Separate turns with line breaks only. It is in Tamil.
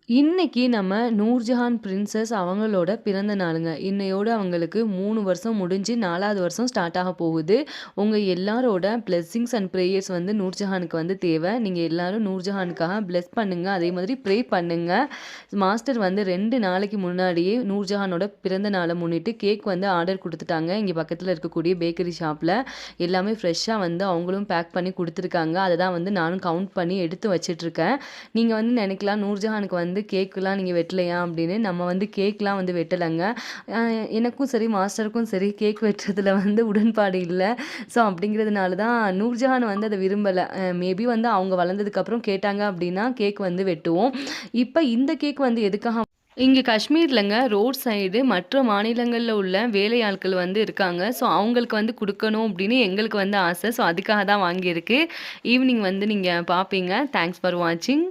இன்னைக்கு நம்ம நூர்ஜஹான் பிரின்சஸ் அவங்களோட பிறந்த நாளுங்க. இன்னையோட அவங்களுக்கு 3 வருஷம் முடிஞ்சு 4வது வருஷம் ஸ்டார்ட் ஆக போகுது. உங்க எல்லாரோட பிளெஸ்ஸிங்ஸ் அண்ட் பிரேயர்ஸ் வந்து நூர்ஜஹானுக்கு வந்து தேவை. நீங்க எல்லாரும் நூர்ஜஹானுக்காக பிளெஸ் பண்ணுங்க. அதே மாதிரி ப்ரே பண்ணுங்க. மாஸ்டர் வந்து 2 நாளைக்கு முன்னாடியே நூர்ஜஹானோட பிறந்த நாளை முன்னிட்டு கேக் வந்து ஆர்டர் குடுத்துட்டாங்க. இங்க பக்கத்துல இருக்கக்கூடிய பேக்கரி ஷாப்ல. எல்லாமே ஃப்ரெஷ்ஷா வந்து அவங்களும் பேக் பண்ணி குடுத்துருக்காங்க. அத தான் வந்து நானும் கவுண்ட் பண்ணி எடுத்து வச்சுட்ருக்கேன். நீங்க வந்து நினைக்கலாம் நூர்ஜஹானுக்கு வந்து கேக்குலாம் நீங்க வெட்டலையா அப்படின்னு. நம்ம வந்து கேக்லாம் வந்து வெட்டலங்க. அ எனக்கும் சரி, மாஸ்டருக்கும் சரி கேக் வெட்டுறதுல வந்து உடன்பாடு இல்ல. ஸோ அப்படிங்கிறதுனால தான் நூர்ஜஹான் வந்து அத விரும்பல. மேபி வந்து அவங்க வளர்ந்ததுக்கப்புறம் கேட்டாங்க அப்படின்னா கேக் வந்து வெட்டுவோம். இப்ப இந்த கேக் வந்து எதுக்காக இங்க காஷ்மீர்லங்க ரோட் சைடு மற்ற மாநிலங்கள்ல உள்ள வேலையாட்கள் வந்து இருக்காங்க. ஸோ அவங்களுக்கு வந்து குடுக்கணும் அப்படின்னு எங்களுக்கு வந்து ஆசை. ஸோ அதுக்காக தான் வாங்கியிருக்கு. ஈவினிங் வந்து நீங்க பார்ப்பீங்க. தேங்க்ஸ் ஃபார் வாட்சிங்.